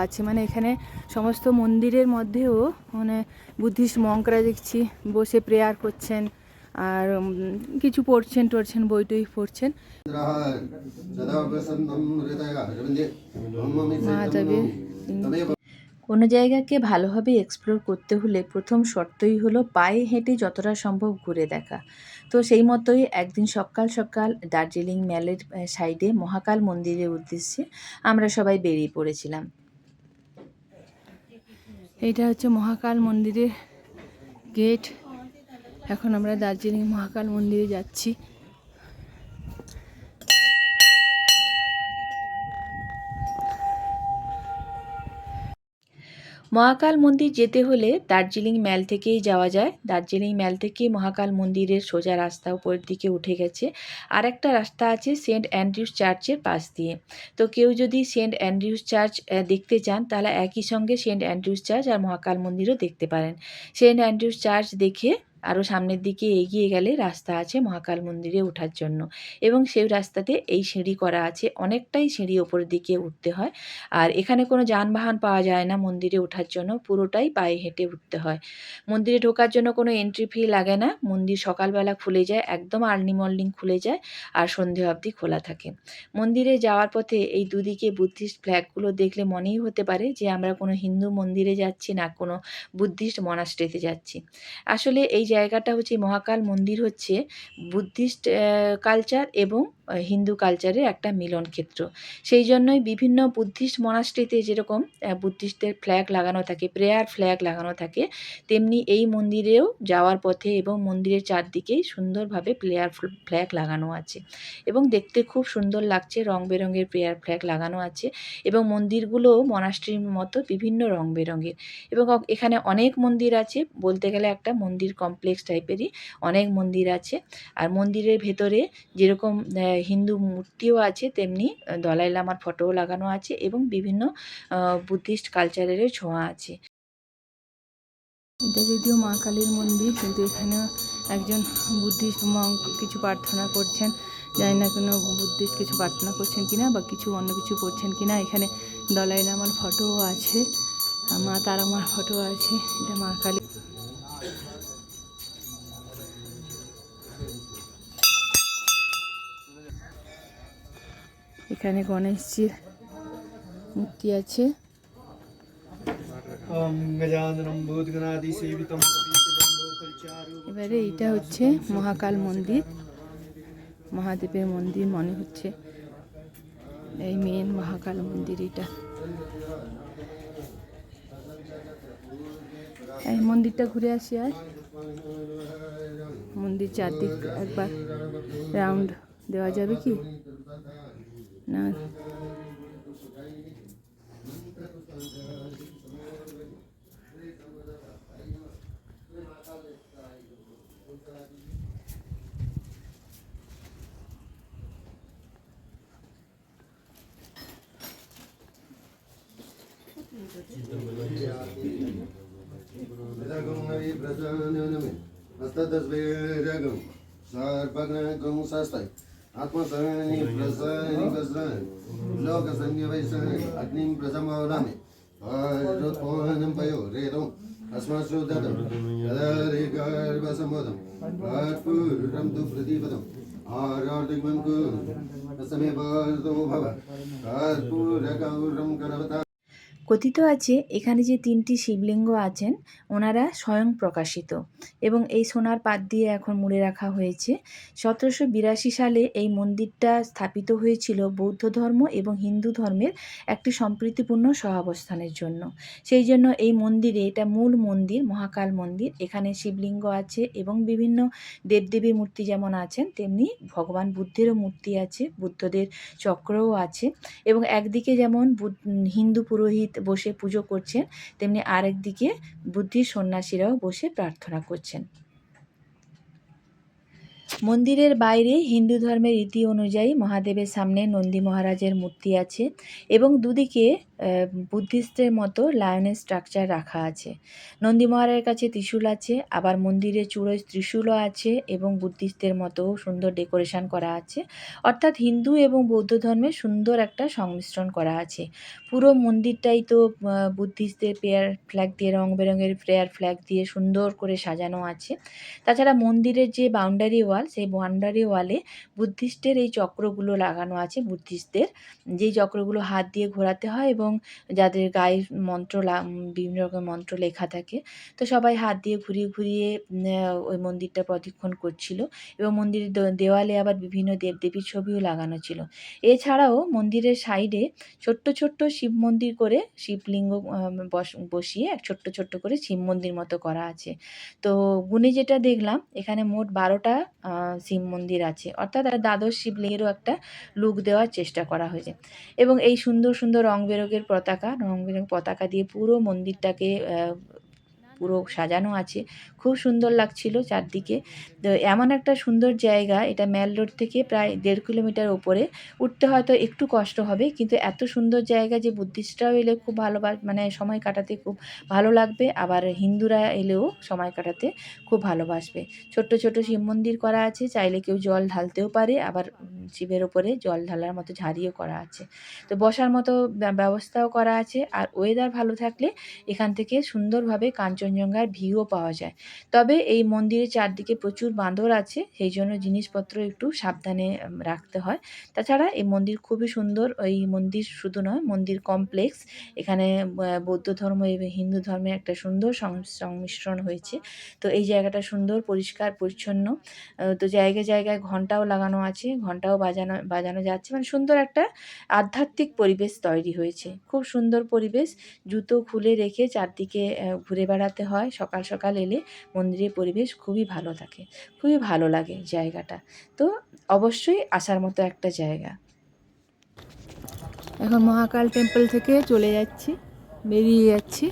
আছে, মানে এখানে সমস্ত মন্দিরের মধ্যেও মানে বুদ্ধিস্ট মঙ্করা দেখছি বসে প্রেয়ার করছেন আর কিছু পড়ছেন টড়ছেন, বই টই পড়ছেন। মহাদেবের কোনো জায়গাকে ভালোভাবে এক্সপ্লোর করতে হলে প্রথম শর্তই হলো পায়ে হেঁটে যতটা সম্ভব ঘুরে দেখা। তো সেই মতোই একদিন সকাল সকাল দার্জিলিং ম্যালের সাইডে মহাকাল মন্দিরের উদ্দেশ্যে আমরা সবাই বেরিয়ে পড়েছিলাম। এইটা হচ্ছে মহাকাল মন্দিরের গেট। এখন আমরা দার্জিলিং মহাকাল মন্দিরে যাচ্ছি। মহাকাল মন্দির যেতে হলে দার্জিলিং ম্যাল থেকেই যাওয়া যায়। দার্জিলিং ম্যাল থেকে মহাকাল মন্দিরের সোজা রাস্তা উপরের দিকে উঠে গেছে। আর একটা রাস্তা আছে সেন্ট অ্যান্ড্রিউস চার্চের পাশ দিয়ে। তো কেউ যদি সেন্ট অ্যান্ড্রিউস চার্চ দেখতে চান তাহলে একই সঙ্গে সেন্ট অ্যান্ড্রিউস চার্চ আর মহাকাল মন্দিরও দেখতে পারেন। সেন্ট অ্যান্ড্রিউস চার্চ দেখে আরও সামনের দিকে এগিয়ে গেলে রাস্তা আছে মহাকাল মন্দিরে ওঠার জন্য, এবং সেই রাস্তাতে এই সিঁড়ি করা আছে, অনেকটাই সিঁড়ি ওপরের দিকে উঠতে হয়। আর এখানে কোনো যানবাহন পাওয়া যায় না মন্দিরে ওঠার জন্য, পুরোটাই পায়ে হেঁটে উঠতে হয়। মন্দিরে ঢোকার জন্য কোনো এন্ট্রি ফি লাগে না। মন্দির সকালবেলা খুলে যায়, একদম আর্লি মর্নিং খুলে যায় আর সন্ধে অবধি খোলা থাকে। মন্দিরে যাওয়ার পথে এই দুদিকে বুদ্ধিস্ট ফ্ল্যাগগুলো দেখলে মনেই হতে পারে যে আমরা কোনো হিন্দু মন্দিরে যাচ্ছি না কোনো বুদ্ধিস্ট মনাস্ট্রিতে যাচ্ছি। আসলে এই জায়গাটা হচ্ছে মহাকাল মন্দির হচ্ছে বুদ্ধিস্ট কালচার এবং হিন্দু কালচারের একটা মিলন ক্ষেত্র। সেই জন্যই বিভিন্ন বুদ্ধিস্ট মনাস্ট্রিতে যেরকম বুদ্ধিস্টদের ফ্ল্যাগ লাগানো থাকে, প্রেয়ার ফ্ল্যাগ লাগানো থাকে, তেমনি এই মন্দিরেও যাওয়ার পথে এবং মন্দিরের চারদিকেই সুন্দরভাবে প্রেয়ার ফ্ল্যাগ লাগানো আছে এবং দেখতে খুব সুন্দর লাগছে। রং বেরঙের প্রেয়ার ফ্ল্যাগ লাগানো আছে এবং মন্দিরগুলোও মনাস্ট্রির মতো বিভিন্ন রং বেরঙের, এবং এখানে অনেক মন্দির আছে, বলতে গেলে একটা মন্দির কমপ্লেক্স টাইপেরই অনেক মন্দির আছে। আর মন্দিরের ভেতরে যেরকম হিন্দু মূর্তিও আছে তেমনি দলাই লামার ফটোও লাগানো আছে এবং বিভিন্ন বুদ্ধিস্ট কালচারেরও ছোঁয়া আছে। এটা যদিও মা কালীর মন্দির, কিন্তু এখানে একজন বুদ্ধিস্ট মঙ্ক কিছু প্রার্থনা করছেন, জানি না কোনো বুদ্ধিস্ট কিছু প্রার্থনা করছেন কিনা বা কিছু অন্য কিছু করছেন কিনা। এখানে দলাই লামার ফটোও আছে, মা তারামার ফটো আছে। এটা মা কালী। এখানে গণেশজির মূর্তি আছে। এবারে এটা হচ্ছে মহাকাল মন্দির, মহাদেবের মন্দির মনে হচ্ছে, এই মেন মহাকাল মন্দির। এটা এই মন্দিরটা ঘুরে আসি, আর মন্দির চারদিক একবার রাউন্ড দেওয়া যাবে কি না? आत्मसनि प्रसनि वसनि लोकसंज्ञ वैसनि अग्निं प्रसमोनामि आरुत्पोहनं पयो रेदो अस्मश्रुदतं तदारेकार्वसमोदं कर्पूरं तु प्रदीपदम् आराधिमङ्कु असमे वार्तो भव कर्पूरगौरं करवता। কথিত আছে এখানে যে 3টি শিবলিঙ্গ আছেন ওনারা স্বয়ং প্রকাশিত এবং এই সোনার পাত দিয়ে এখন মুড়ে রাখা হয়েছে। 1782 সালে এই মন্দিরটা স্থাপিত হয়েছিল বৌদ্ধ ধর্ম এবং হিন্দু ধর্মের একটি সম্প্রীতিপূর্ণ সহাবস্থানের জন্য। সেই জন্য এই মন্দিরে, এটা মূল মন্দির মহাকাল মন্দির, এখানে শিবলিঙ্গ আছে এবং বিভিন্ন দেবদেবীর মূর্তি যেমন আছেন তেমনি ভগবান বুদ্ধেরও মূর্তি আছে, বুদ্ধদের চক্রও আছে, এবং একদিকে যেমন হিন্দু পুরোহিত বসে পুজো করছেন তেমনি আরেকদিকে বুদ্ধিস্ট সন্ন্যাসীরাও বসে প্রার্থনা করছেন। মন্দিরের বাইরে হিন্দু ধর্মের রীতি অনুযায়ী মহাদেবের সামনে নন্দী মহারাজের মূর্তি আছে এবং দুদিকে বুদ্ধিস্টের মতো লায়নের স্ট্রাকচার রাখা আছে। নন্দী মহারাজের কাছে ত্রিশূল আছে, আবার মন্দিরের চূড়োয় ত্রিশূলও আছে এবং বুদ্ধিস্টের মতো সুন্দর ডেকোরেশন করা আছে। অর্থাৎ হিন্দু এবং বৌদ্ধ ধর্মের সুন্দর একটা সংমিশ্রণ করা আছে। পুরো মন্দিরটাই তো বুদ্ধিস্টদের প্রেয়ার ফ্ল্যাগ দিয়ে, রং বেরঙের প্রেয়ার ফ্ল্যাগ দিয়ে সুন্দর করে সাজানো আছে। তাছাড়া মন্দিরের যে বাউন্ডারি ওয়াল, সেই বাউন্ডারি ওয়ালে বুদ্ধিস্টের এই চক্রগুলো লাগানো আছে। বুদ্ধিস্টদের যেই চক্রগুলো হাত দিয়ে ঘোরাতে হয় এবং যাদের গায়ে মন্ত্র বিভিন্ন রকম মন্ত্র লেখা থাকে, তো সবাই হাত দিয়ে ঘুরিয়ে ঘুরিয়ে ওই মন্দিরটা প্রদক্ষিণ করছিল এবং মন্দিরের দেওয়ালে আবার বিভিন্ন দেবদেবীর ছবিও লাগানো ছিল। এছাড়াও মন্দিরের সাইডে ছোট্ট ছোট্ট শিব মন্দির করে, শিবলিঙ্গ বসিয়ে ছোট্ট ছোট্ট করে শিব মন্দির মতো করা আছে। তো গুণে যেটা দেখলাম, এখানে মোট 12টা শিব মন্দির আছে, অর্থাৎ দ্বাদশ শিবলিঙ্গেরও একটা লুক দেওয়ার চেষ্টা করা হয়েছে। এবং এই সুন্দর সুন্দর রং বেরঙের পতাকা দিয়ে পুরো মন্দিরটাকে পুরো সাজানো আছে। খুব সুন্দর লাগছিল চারদিকে। তো এমন একটা সুন্দর জায়গা, এটা ম্যাল রোড থেকে প্রায় 1.5 কিলোমিটার ওপরে। উঠতে হয়তো একটু কষ্ট হবে, কিন্তু এত সুন্দর জায়গা যে বুদ্ধিস্টরাও এলে খুব মানে সময় কাটাতে খুব ভালো লাগবে, আবার হিন্দুরা এলেও সময় কাটাতে খুব ভালোবাসবে। ছোট্ট ছোট শিব মন্দির করা আছে, চাইলে কেউ জল ঢালতেও পারে, আবার শিবের ওপরে জল ঢালার মতো ঝাড়িও করা আছে। তো বসার মতো ব্যবস্থাও করা আছে। আর ওয়েদার ভালো থাকলে এখান থেকে সুন্দরভাবে কাঞ্চনজঙ্ঘার ভিউও পাওয়া যায়। তবে এই মন্দিরের চারদিকে প্রচুর বাঁদর আছে, সেই জন্য জিনিসপত্র একটু সাবধানে রাখতে হয়। তাছাড়া এই মন্দির খুবই সুন্দর। এই মন্দির শুধু নয়, মন্দির কমপ্লেক্স। এখানে বৌদ্ধ ধর্ম এবং হিন্দু ধর্মের একটা সুন্দর সংমিশ্রণ হয়েছে। তো এই জায়গাটা সুন্দর, পরিষ্কার পরিচ্ছন্ন। তো জায়গায় জায়গায় ঘণ্টাও লাগানো আছে, ঘণ্টাও বাজানো যাচ্ছে। মানে সুন্দর একটা আধ্যাত্মিক পরিবেশ তৈরি হয়েছে। খুব সুন্দর পরিবেশ। জুতো খুলে রেখে চারদিকে ঘুরে বেড়াতে হয়। সকাল সকাল এলে মন্দিরের পরিবেশ খুবই ভালো থাকে, খুবই ভালো লাগে জায়গাটা। তো অবশ্যই আসার মতো একটা জায়গা। এখন মহাকাল টেম্পল থেকে চলে যাচ্ছি, বেরিয়ে যাচ্ছি।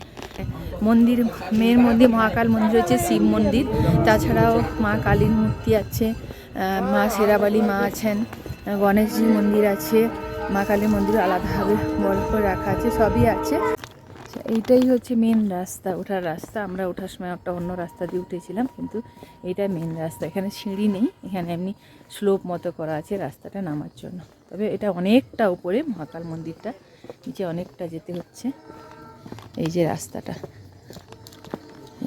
মেয়ের মধ্যে মহাকাল মন্দির হচ্ছে শিব মন্দির, তাছাড়াও মা কালীর মূর্তি আছে, মা শেরাবালি মা আছেন, গণেশজির মন্দির আছে, মা কালীর মন্দির আলাদাভাবে বড় করে রাখা আছে, সবই আছে। এইটাই হচ্ছে মেন রাস্তা, ওঠার রাস্তা। আমরা ওঠার সময় একটা অন্য রাস্তা দিয়ে উঠেছিলাম, কিন্তু এইটা মেন রাস্তা। এখানে সিঁড়ি নেই, এখানে এমনি স্লোপ মতো করা আছে রাস্তাটা নামার জন্য। তবে এটা অনেকটা উপরে, মহাকাল মন্দিরটা নিচে অনেকটা যেতে হচ্ছে। এই যে রাস্তাটা,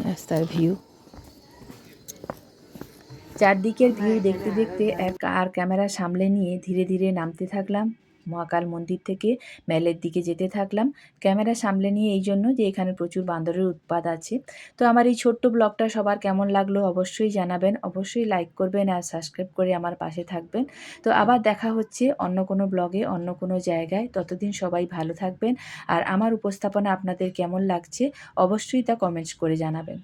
রাস্তার ভিউ, চারদিকের ভিউ দেখতে দেখতে আর ক্যামেরা সামলে নিয়ে ধীরে ধীরে নামতে থাকলাম। মহাকাল মন্দির থেকে ম্যালের দিকে যেতে থাকলাম। ক্যামেরা সামলে নিয়ে এই জন্য যে এখানে প্রচুর বান্দরের উৎপাত আছে। তো আমার এই ছোট্ট ব্লগটা সবার কেমন লাগলো অবশ্যই জানাবেন, অবশ্যই লাইক করবেন আর সাবস্ক্রাইব করে আমার পাশে থাকবেন। তো আবার দেখা হচ্ছে অন্য কোনো ব্লগে, অন্য কোনো জায়গায়। ততদিন সবাই ভালো থাকবেন। আর আমার উপস্থাপনা আপনাদের কেমন লাগছে অবশ্যই তা কমেন্টস করে জানাবেন।